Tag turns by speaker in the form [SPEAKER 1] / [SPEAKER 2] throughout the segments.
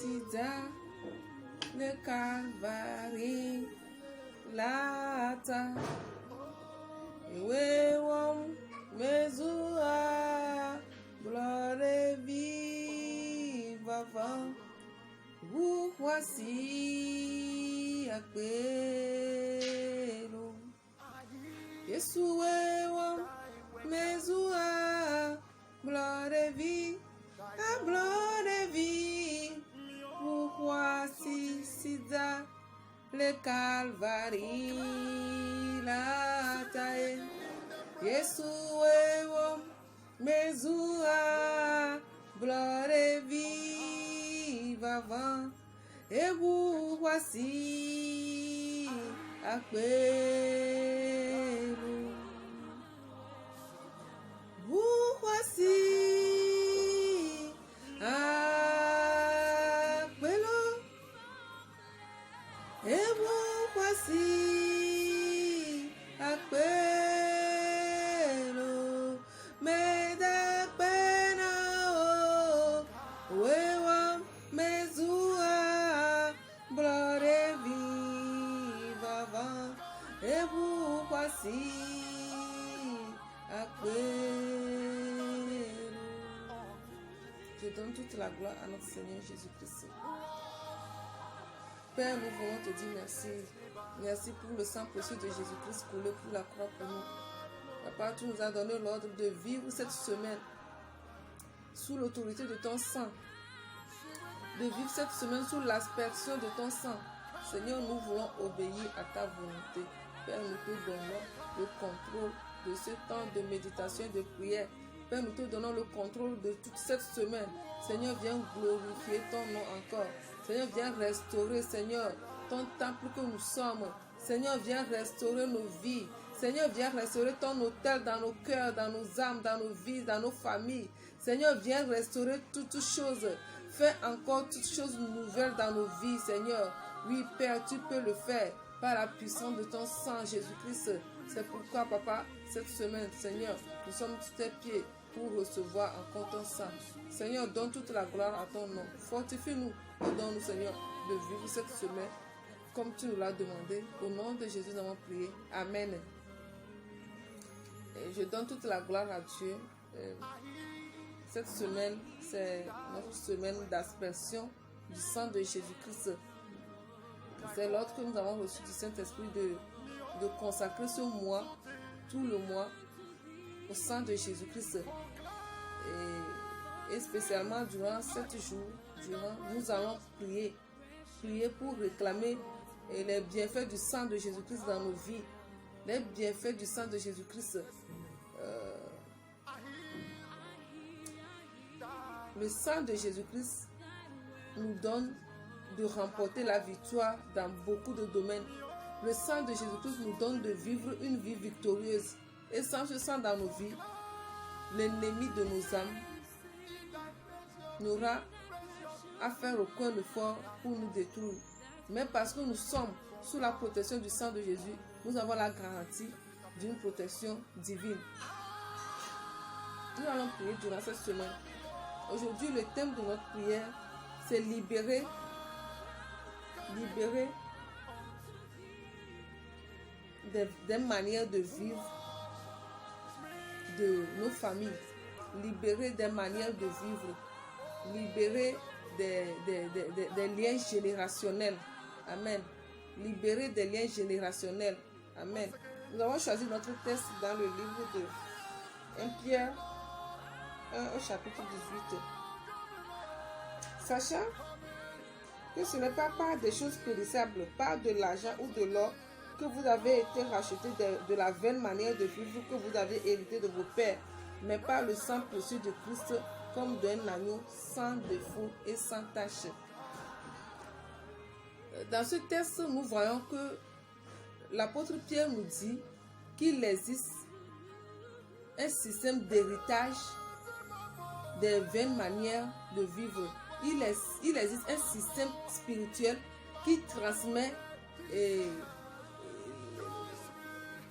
[SPEAKER 1] sida le Calvary lata ewe wom mezua gloire vive avant vous voici à pelo Yeshua wom mezua gloire vive vous voici sida le Calvary la taille Yeshua mezua gloire vive avant et vous voici à pelo vous voici à pelo et vous voici à pelo mais de pena wewa mezua gloire vive avant et vous voici à pelo. Je donne toute la gloire à notre Seigneur Jésus-Christ. Père, nous voulons te dire merci. Merci pour le sang précieux de Jésus-Christ coulé pour la croix pour nous. Papa, tu nous as donné l'ordre de vivre cette semaine sous l'autorité de ton sang. De vivre cette semaine sous l'aspersion de ton sang. Seigneur, nous voulons obéir à ta volonté. Père, nous te donnons le contrôle de ce temps de méditation et de prière. Père, nous te donnons le contrôle de toute cette semaine. Seigneur, viens glorifier ton nom encore. Seigneur, viens restaurer, Seigneur, ton temple que nous sommes. Seigneur, viens restaurer nos vies. Seigneur, viens restaurer ton autel dans nos cœurs, dans nos âmes, dans nos vies, dans nos familles. Seigneur, viens restaurer toutes choses. Fais encore toutes choses nouvelles dans nos vies, Seigneur. Oui, Père, tu peux le faire par la puissance de ton sang, Jésus-Christ. C'est pourquoi, Papa, cette semaine, Seigneur, nous sommes sous tes pieds pour recevoir encore ton sang. Seigneur, donne toute la gloire à ton nom. Fortifie-nous et donne-nous, Seigneur, de vivre cette semaine comme tu nous l'as demandé. Au nom de Jésus, nous avons prié. Amen. Et je donne toute la gloire à Dieu. Cette semaine, c'est notre semaine d'aspersion du sang de Jésus-Christ. C'est l'ordre que nous avons reçu du Saint-Esprit de consacrer ce mois, tout le mois, au sang de Jésus-Christ. Et spécialement durant 7 jours, nous allons prier pour réclamer les bienfaits du sang de Jésus-Christ dans nos vies. Les bienfaits du sang de Jésus-Christ. Le sang de Jésus-Christ nous donne de remporter la victoire dans beaucoup de domaines. Le sang de Jésus-Christ nous donne de vivre une vie victorieuse. Et sans ce sang dans nos vies, l'ennemi de nos âmes n'aura à faire aucun effort pour nous détruire. Mais parce que nous sommes sous la protection du sang de Jésus, nous avons la garantie d'une protection divine. Nous allons prier durant cette semaine. Aujourd'hui, le thème de notre prière, c'est libérer des manières de vivre de nos familles, libérer des manières de vivre, libérer des liens générationnels. Amen. Libérer des liens générationnels. Amen. Nous avons choisi notre texte dans le livre de 1 Pierre 1 au chapitre 18. Sachant que ce n'est pas par des choses périssables, par de l'argent ou de l'or, que vous avez été rachetés de la vaine manière de vivre que vous avez hérité de vos pères, mais par le sang précieux de Christ, comme d'un agneau sans défaut et sans tache. Dans ce texte, nous voyons que l'apôtre Pierre nous dit qu'il existe un système d'héritage des vaines manières de vivre. Il existe un système spirituel qui transmet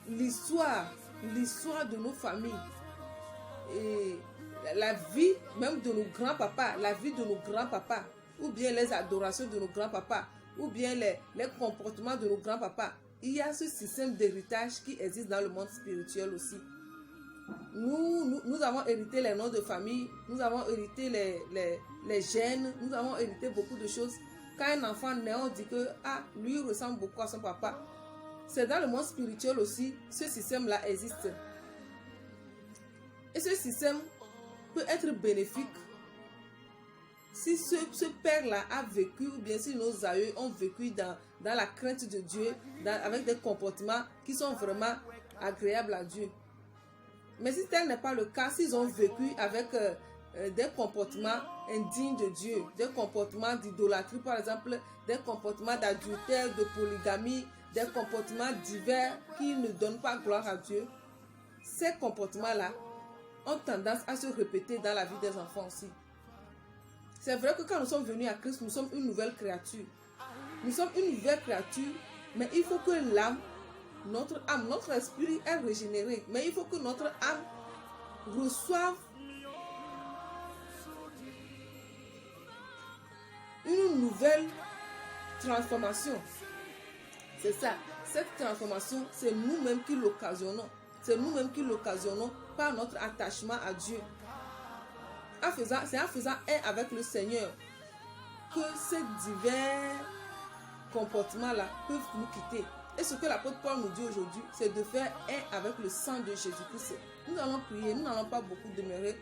[SPEAKER 1] l'histoire de nos familles et la vie même de nos grands-papas, la vie de nos grands-papas. ou bien les adorations de nos grands-papas, ou bien les comportements de nos grands-papas. Il y a ce système d'héritage qui existe dans le monde spirituel aussi. Nous avons hérité les noms de famille, nous avons hérité les gènes, nous avons hérité beaucoup de choses. Quand un enfant naît, on dit que lui ressemble beaucoup à son papa. C'est dans le monde spirituel aussi, ce système-là existe. Et ce système peut être bénéfique si ce père-là a vécu, ou bien si nos aïeux ont vécu dans la crainte de Dieu, avec des comportements qui sont vraiment agréables à Dieu. Mais si tel n'est pas le cas, s'ils ont vécu avec des comportements indignes de Dieu, des comportements d'idolâtrie par exemple, des comportements d'adultère, de polygamie, des comportements divers qui ne donnent pas gloire à Dieu, ces comportements-là ont tendance à se répéter dans la vie des enfants aussi. C'est vrai que quand nous sommes venus à Christ, nous sommes une nouvelle créature. Nous sommes une nouvelle créature, mais il faut que l'âme, notre âme, notre esprit est régénéré. Mais il faut que notre âme reçoive une nouvelle transformation. C'est ça. Cette transformation, c'est nous-mêmes qui l'occasionnons. C'est nous-mêmes qui l'occasionnons par notre attachement à Dieu. C'est en faisant un avec le Seigneur que ces divers comportements-là peuvent nous quitter. Et ce que l'apôtre Paul nous dit aujourd'hui, c'est de faire un avec le sang de Jésus-Christ. Nous allons prier, nous n'allons pas beaucoup demeurer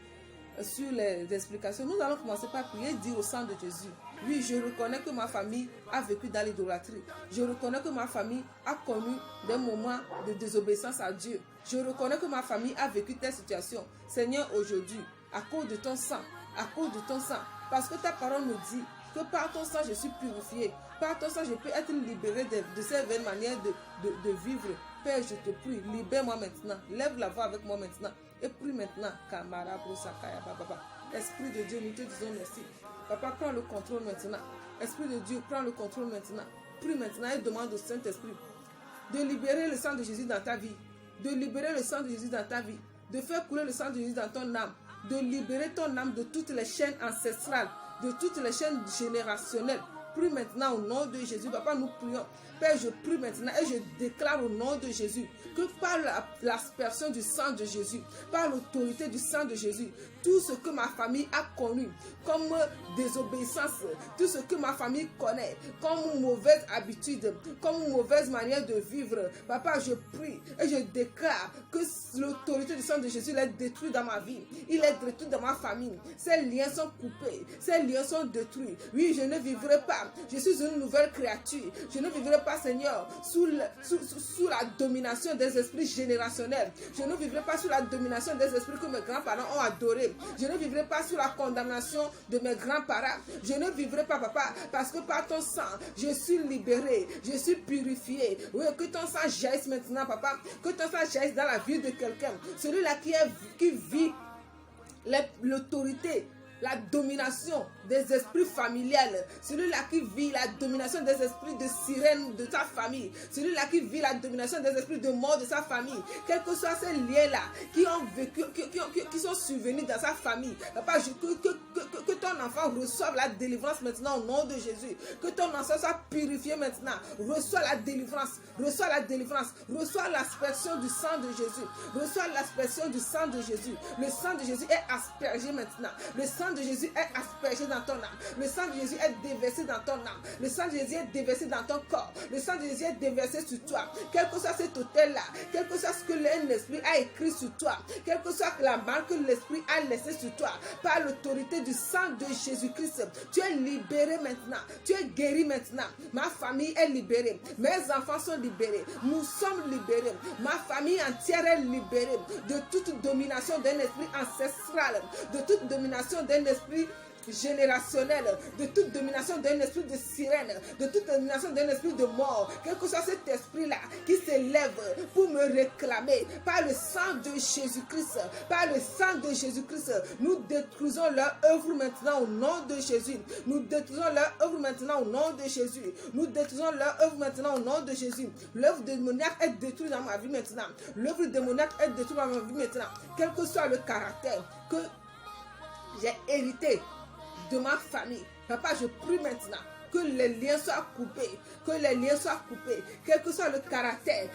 [SPEAKER 1] sur les explications. Nous allons commencer par prier, dire au sang de Jésus: oui, je reconnais que ma famille a vécu dans l'idolâtrie. Je reconnais que ma famille a connu des moments de désobéissance à Dieu. Je reconnais que ma famille a vécu telle situation. Seigneur, aujourd'hui, à cause de ton sang, parce que ta parole me dit que par ton sang je suis purifié, par ton sang je peux être libéré de ces vaines manières de vivre. Père, je te prie, libère-moi maintenant, lève la voix avec moi maintenant, et prie maintenant. Esprit de Dieu, nous te disons merci. Papa, prends le contrôle maintenant. Esprit de Dieu, prends le contrôle maintenant. Prie maintenant et demande au Saint-Esprit de libérer le sang de Jésus dans ta vie, de libérer le sang de Jésus dans ta vie, de faire couler le sang de Jésus dans ton âme, de libérer ton âme de toutes les chaînes ancestrales, de toutes les chaînes générationnelles. Prie maintenant au nom de Jésus. Papa, nous prions. Père, je prie maintenant et je déclare au nom de Jésus que par l'aspersion du sang de Jésus, par l'autorité du sang de Jésus, tout ce que ma famille a connu comme désobéissance, tout ce que ma famille connaît comme mauvaise habitude, comme mauvaise manière de vivre, papa, je prie et je déclare que l'autorité du sang de Jésus est détruite dans ma vie, il est détruit dans ma famille. Ces liens sont coupés, ces liens sont détruits. Oui, je ne vivrai pas, je suis une nouvelle créature. Je ne vivrai pas, Seigneur, sous la domination des esprits générationnels. Je ne vivrai pas sous la domination des esprits que mes grands-parents ont adorés. Je ne vivrai pas sous la condamnation de mes grands-parents. Je ne vivrai pas, papa, parce que par ton sang, je suis libéré, je suis purifié. Oui, que ton sang jaillisse maintenant, papa. Que ton sang jaillisse dans la vie de quelqu'un. Celui-là qui vit l'autorité, la domination des esprits familiales, celui-là qui vit la domination des esprits de sirène de sa famille, celui-là qui vit la domination des esprits de mort de sa famille, quels que soient ces liens-là qui ont vécu, qui sont survenus dans sa famille, papa, que ton enfant reçoive la délivrance maintenant au nom de Jésus, que ton enfant soit purifié maintenant, reçois la délivrance, reçois l'aspersion du sang de Jésus, reçois l'aspersion du sang de Jésus. Le sang de Jésus est aspergé maintenant, le sang de Jésus est aspergé dans ton âme. Le sang de Jésus est déversé dans ton âme. Le sang de Jésus est déversé dans ton corps. Le sang de Jésus est déversé sur toi. Quel que soit cet hôtel-là, quel que soit ce que l'esprit a écrit sur toi, quelle que soit la marque que l'esprit a laissée sur toi, par l'autorité du sang de Jésus-Christ, tu es libéré maintenant. Tu es guéri maintenant. Ma famille est libérée. Mes enfants sont libérés. Nous sommes libérés. Ma famille entière est libérée de toute domination d'un esprit ancestral, de toute domination d'un esprit générationnel, de toute domination d'un esprit de sirène, de toute domination d'un esprit de mort, quel que soit cet esprit-là qui s'élève pour me réclamer, par le sang de Jésus-Christ, par le sang de Jésus-Christ, nous détruisons leur œuvre maintenant au nom de Jésus. Nous détruisons leur œuvre maintenant au nom de Jésus. Nous détruisons leur œuvre maintenant au nom de Jésus. L'œuvre démoniaque est détruite dans ma vie maintenant. L'œuvre démoniaque est détruite dans ma vie maintenant. Quel que soit le caractère que j'ai hérité de ma famille, Papa, je prie maintenant que les liens soient coupés, que les liens soient coupés, quel que soit le caractère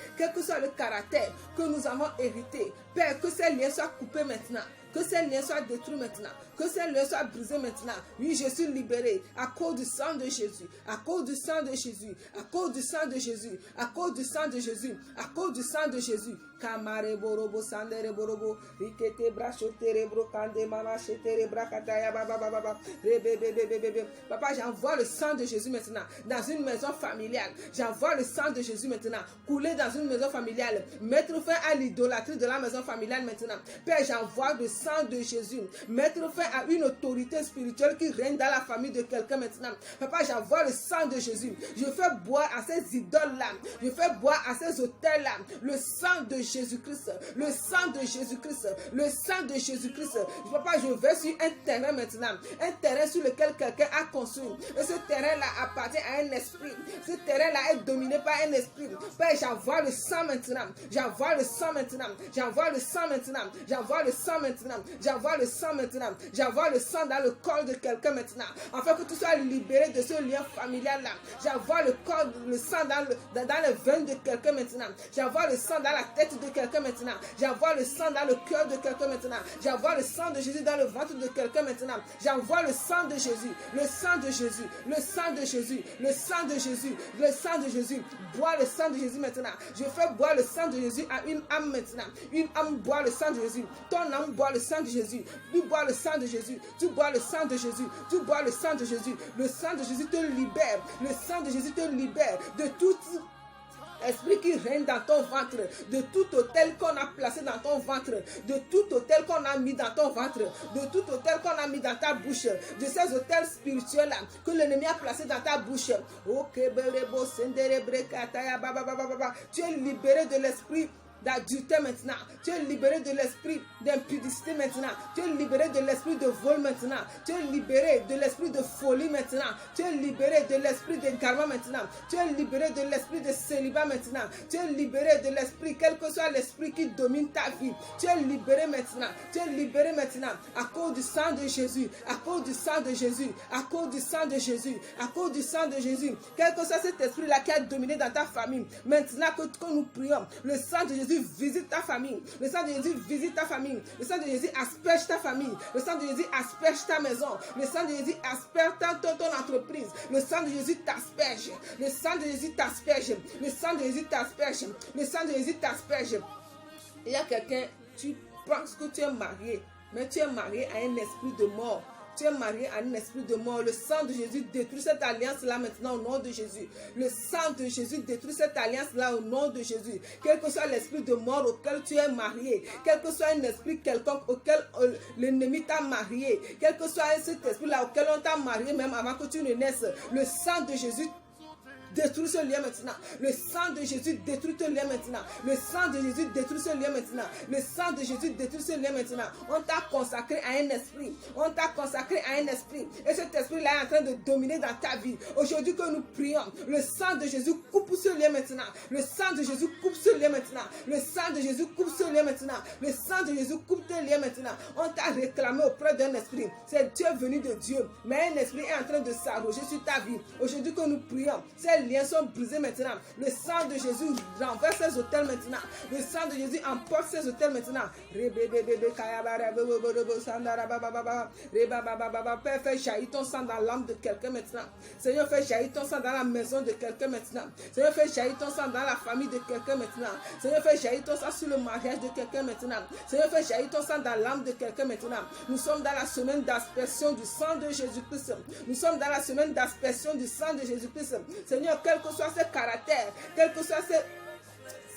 [SPEAKER 1] que nous avons hérité. Père, que ces liens soient coupés maintenant, que ces liens soient détruits maintenant, que ces liens soient brisés maintenant. Oui, je suis libéré à cause du sang de Jésus, à cause du sang de Jésus, à cause du sang de Jésus, à cause du sang de Jésus, à cause du sang de Jésus. Kamare borobo sandere borobo rikete brachotere brokande mama chetere brakataya baba baba rebebebebebe. Papa, j'envoie le sang de Jésus maintenant dans une maison familiale. J'envoie le sang de Jésus maintenant couler dans une maison familiale. Mettre fin à l'idolâtrie de la maison familiale maintenant. Père, j'envoie le sang de Jésus. Mettre fin à une autorité spirituelle qui règne dans la famille de quelqu'un maintenant. Papa, j'envoie le sang de Jésus. Je fais boire à ces idoles-là. Je fais boire à ces autels-là le sang de Jésus-Christ. Le sang de Jésus-Christ. Le sang de Jésus-Christ. Papa, je vais sur un terrain maintenant. Un terrain sur lequel quelqu'un a construit. Et ce terrain-là appartient à un esprit. Ce terrain-là est dominé par un esprit. Père, j'envoie le sang maintenant. J'envoie le sang maintenant. J'envoie le sang maintenant. J'envoie le sang maintenant. J'envoie le sang maintenant. J'envoie le sang dans le corps de quelqu'un maintenant. Afin que tu sois libéré de ce lien familial-là. J'envoie le sang dans les veines de quelqu'un maintenant. J'envoie le sang dans la tête de quelqu'un maintenant. J'envoie le sang dans le cœur de quelqu'un maintenant. J'envoie le sang de Jésus dans le ventre de quelqu'un maintenant. J'envoie le sang de Jésus. Le sang de Jésus. Le sang de Jésus. Le sang de Jésus. Le sang de Jésus. Bois le sang de Jésus maintenant. Je fais boire le sang de Jésus à une âme maintenant. Une âme boit le sang de Jésus. Ton âme boit le sang de Jésus. Tu bois le sang de Jésus. Tu bois le sang de Jésus. Tu bois le sang de Jésus. Le sang de Jésus te libère. Le sang de Jésus te libère de tout esprit qui règne dans ton ventre, de tout autel qu'on a placé dans ton ventre, de tout autel qu'on a mis dans ton ventre, de tout autel qu'on a mis dans ta bouche, de ces autels spirituels là que l'ennemi a placé dans ta bouche. Tu es libéré de l'esprit d'adultère maintenant. Tu es libéré de l'esprit d'impudicité maintenant. Tu es libéré de l'esprit de vol maintenant. Tu es libéré de l'esprit de folie maintenant. Tu es libéré de l'esprit d'égarement maintenant. Tu es libéré de l'esprit de célibat maintenant. Tu es libéré de l'esprit, quel que soit l'esprit qui domine ta vie. Tu es libéré maintenant. Tu es libéré maintenant à cause du sang de Jésus. À cause du sang de Jésus. À cause du sang de Jésus. À cause du sang de Jésus. Quel que soit cet esprit-là qui a dominé dans ta famille. Maintenant que nous prions, le sang de Jésus visite ta famille. Le sang de Jésus visite ta famille. Le sang de Jésus asperge ta famille. Le sang de Jésus asperge ta maison. Le sang de Jésus asperge ton entreprise. Le sang de Jésus t'asperge. Le sang de Jésus t'asperge. Le sang de Jésus t'asperge. Le sang de Jésus t'asperge. Il y a quelqu'un, tu penses que tu es marié, mais tu es marié à un esprit de mort. Tu es marié à un esprit de mort. Le sang de Jésus détruit cette alliance-là maintenant au nom de Jésus. Le sang de Jésus détruit cette alliance-là au nom de Jésus. Quel que soit l'esprit de mort auquel tu es marié, quel que soit un esprit quelconque auquel l'ennemi t'a marié, quel que soit cet esprit-là auquel on t'a marié même avant que tu ne naisses, le sang de Jésus détruis ce lien maintenant. Le sang de Jésus détruit ce lien maintenant. Le sang de Jésus détruit ce lien maintenant. Le sang de Jésus détruit ce lien maintenant. On t'a consacré à un esprit. On t'a consacré à un esprit. Et cet esprit-là est en train de dominer dans ta vie. Aujourd'hui que nous prions, le sang de Jésus coupe ce lien maintenant. Le sang de Jésus coupe ce lien maintenant. Le sang de Jésus coupe ce lien maintenant. Le sang de Jésus coupe tes liens maintenant. On t'a réclamé auprès d'un esprit. C'est Dieu venu de Dieu. Mais un esprit est en train de s'arroger sur ta vie. Aujourd'hui que nous prions, ces liens sont brisés maintenant. Le sang de Jésus renverse ces hôtels maintenant. Le sang de Jésus emporte ces hôtels maintenant. Père, fais jaillir ton sang dans l'âme de quelqu'un maintenant. Seigneur, fais jaillir ton sang dans la maison de quelqu'un maintenant. Seigneur, fais jaillir ton sang dans la famille de quelqu'un maintenant. Seigneur, fais jaillir ton sang sur le mariage de quelqu'un maintenant. Seigneur, fais jaillir ton sang dans l'âme de quelqu'un maintenant. Nous sommes dans la semaine d'aspersion du sang de Jésus-Christ. Nous sommes dans la semaine d'aspersion du sang de Jésus-Christ. Seigneur, quel que soit ce caractère, quel que soit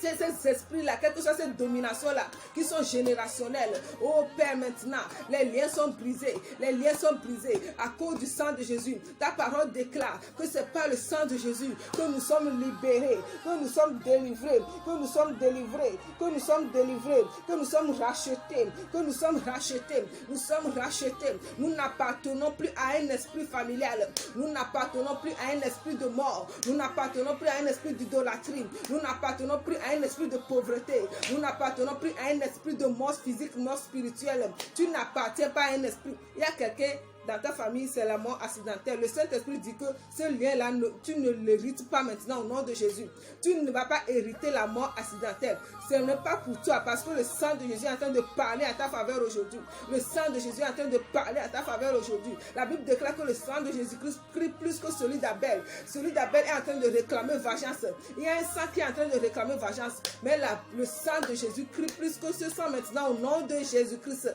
[SPEAKER 1] ces esprits-là, quelle que soit cette domination-là, qui sont générationnelles. Oh Père, maintenant, les liens sont brisés. Les liens sont brisés à cause du sang de Jésus. Ta parole déclare que c'est par le sang de Jésus que nous sommes libérés, que nous sommes délivrés, que nous sommes délivrés, que nous sommes délivrés, que nous sommes rachetés, que nous sommes rachetés. Nous sommes rachetés. Nous n'appartenons plus à un esprit familial. Nous n'appartenons plus à un esprit de mort. Nous n'appartenons plus à un esprit d'idolâtrie. Nous n'appartenons plus à un esprit de pauvreté. Nous n'appartenons plus à un esprit de mort physique, mort spirituelle. Tu n'appartiens pas à un esprit. Il y a quelqu'un, dans ta famille, c'est la mort accidentelle. Le Saint-Esprit dit que ce lien-là, tu ne l'hérites pas maintenant au nom de Jésus. Tu ne vas pas hériter la mort accidentelle. Ce n'est pas pour toi parce que le sang de Jésus est en train de parler à ta faveur aujourd'hui. Le sang de Jésus est en train de parler à ta faveur aujourd'hui. La Bible déclare que le sang de Jésus-Christ crie plus que celui d'Abel. Celui d'Abel est en train de réclamer vengeance. Il y a un sang qui est en train de réclamer vengeance. Mais le sang de Jésus crie plus que ce sang maintenant au nom de Jésus-Christ.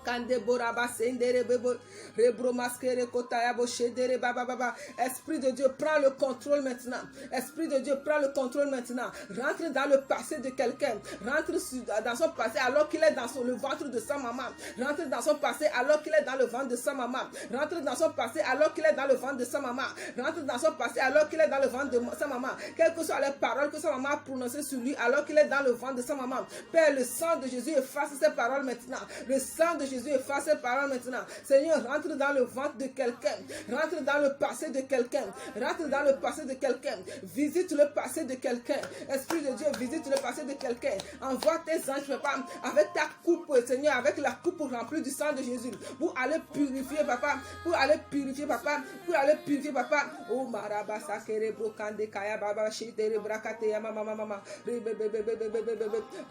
[SPEAKER 1] Esprit de Dieu, prends le contrôle maintenant. Esprit de Dieu, prends le contrôle maintenant. Rentre dans le passé de quelqu'un. Rentre dans son passé alors qu'il est dans le ventre de sa maman. Rentre dans son passé alors qu'il est dans le ventre de sa maman. Rentre dans son passé alors qu'il est dans le ventre de sa maman. Rentre dans son passé alors qu'il est dans le ventre de sa maman. Quelles que soient les paroles que sa maman a prononcées sur lui alors qu'il est dans le ventre de sa maman. Père, le sang de Jésus efface ces paroles maintenant. Le sang de Jésus efface ces paroles maintenant. Seigneur, rentre dans le ventre de quelqu'un. Rentre dans le passé de quelqu'un. Rentre dans le passé de quelqu'un. Visite le passé de quelqu'un. Esprit de Dieu, visite le passé de quelqu'un. Envoie tes anges, papa, avec ta coupe, Seigneur, avec la coupe remplie du sang de Jésus. Pour aller purifier, papa. Pour aller purifier, papa. Pour aller purifier, papa. Oh, marabasa, kere, brokande, kaya, baba, shitere, brakate, mama, mama,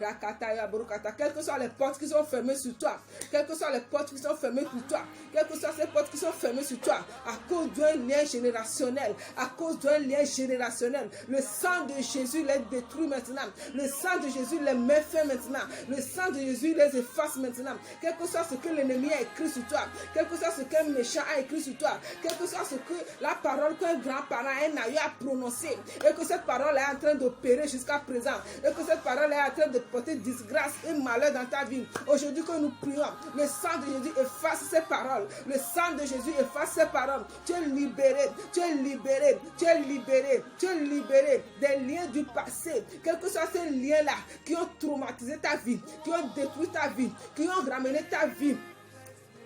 [SPEAKER 1] rakata, brokata. Quelles que soient les portes qui sont fermées sur toi. Quelles que soient les portes qui sont fermées sur toi. Quelles que soient ces portes qui sont fermées sur toi. À cause d'un lien générationnel. À cause d'un lien générationnel. Le sang de Jésus les détruit maintenant. Le sang de Jésus les met fin maintenant. Le sang de Jésus les efface maintenant. Quel que soit ce que l'ennemi a écrit sur toi. Quel que soit ce qu'un méchant a écrit sur toi. Quel que soit ce que la parole qu'un grand-parent, un aïeux a prononcée. Et que cette parole est en train d'opérer jusqu'à présent. Et que cette parole est en train de porter disgrâce et malheur dans ta vie. Aujourd'hui que nous prions, le sang de Jésus efface ces paroles. Le sang de Jésus efface ces paroles. Tu es libéré, tu es libéré, tu es libéré, tu es libéré des liens du passé. Quels que soient ces liens-là qui ont traumatisé ta vie, qui ont détruit ta vie, qui ont ramené ta vie.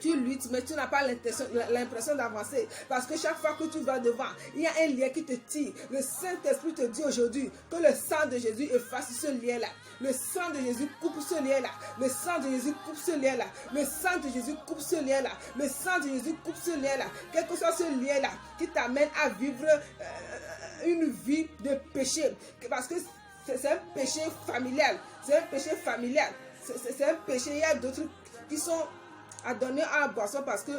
[SPEAKER 1] Tu luttes, mais tu n'as pas l'impression d'avancer. Parce que chaque fois que tu vas devant, il y a un lien qui te tire. Le Saint-Esprit te dit aujourd'hui que le sang de Jésus efface ce lien-là. Le sang de Jésus coupe ce lien-là. Le sang de Jésus coupe ce lien-là. Le sang de Jésus coupe ce lien-là. Le sang de Jésus coupe ce lien-là. Quel que soit ce lien-là qui t'amène à vivre une vie de péché. Parce que c'est un péché familial. C'est un péché familial. C'est un péché. Il y a d'autres qui sont à donner à la boisson parce que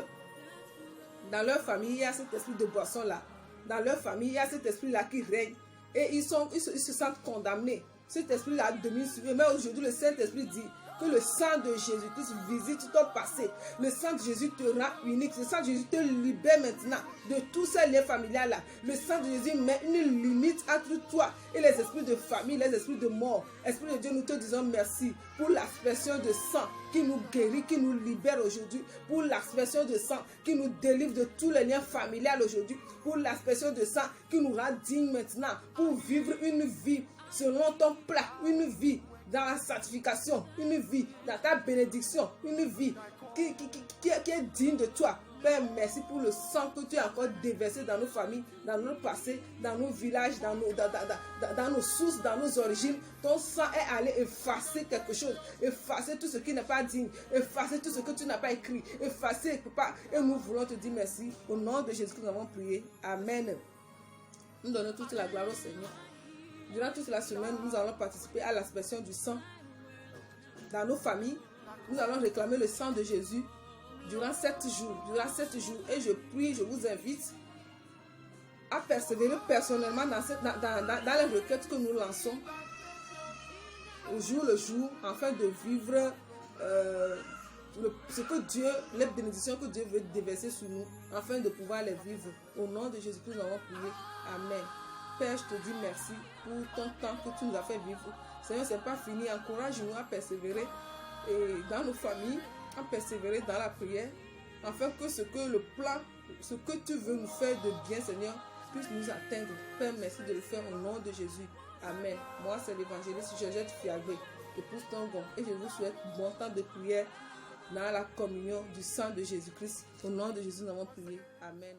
[SPEAKER 1] dans leur famille, il y a cet esprit de boisson-là. Dans leur famille, il y a cet esprit-là qui règne. Et ils se sentent condamnés. Cet esprit-là domine sur eux. Mais aujourd'hui, le Saint-Esprit dit que le sang de Jésus-Christ visite ton passé. Le sang de Jésus te rend unique. Le sang de Jésus te libère maintenant de tous ces liens familiaux-là. Le sang de Jésus met une limite entre toi et les esprits de famille, les esprits de mort. Esprit de Dieu, nous te disons merci pour l'aspersion de sang qui nous guérit, qui nous libère aujourd'hui. Pour l'aspersion de sang qui nous délivre de tous les liens familiaux aujourd'hui. Pour l'aspersion de sang qui nous rend dignes maintenant pour vivre une vie selon ton plan, une vie dans la sanctification, une vie dans ta bénédiction, une vie qui est digne de toi. Père, merci pour le sang que tu as encore déversé dans nos familles, dans nos passés, dans nos villages, dans nos sources, dans nos origines. Ton sang est allé effacer quelque chose, effacer tout ce qui n'est pas digne, effacer tout ce que tu n'as pas écrit, effacer, papa. Et nous voulons te dire merci. Au nom de Jésus que nous avons prié. Amen. Nous donnons toute la gloire au Seigneur. Durant toute la semaine, nous allons participer à l'aspersion du sang. Dans nos familles, nous allons réclamer le sang de Jésus durant 7 jours. Et je prie, je vous invite à persévérer personnellement dans les requêtes que nous lançons au jour le jour, afin de vivre ce que Dieu, les bénédictions que Dieu veut déverser sur nous, afin de pouvoir les vivre. Au nom de Jésus-Christ, nous avons prié. Amen. Père, je te dis merci pour ton temps que tu nous as fait vivre. Seigneur, ce n'est pas fini. Encourage-nous à persévérer et dans nos familles, à persévérer dans la prière, afin que ce que tu veux nous faire de bien, Seigneur, puisse nous atteindre. Père, merci de le faire au nom de Jésus. Amen. Moi, c'est l'évangéliste Georgette Fiagbé, épouse Tongon, et je vous souhaite bon temps de prière dans la communion du sang de Jésus-Christ. Au nom de Jésus, nous avons prié. Amen.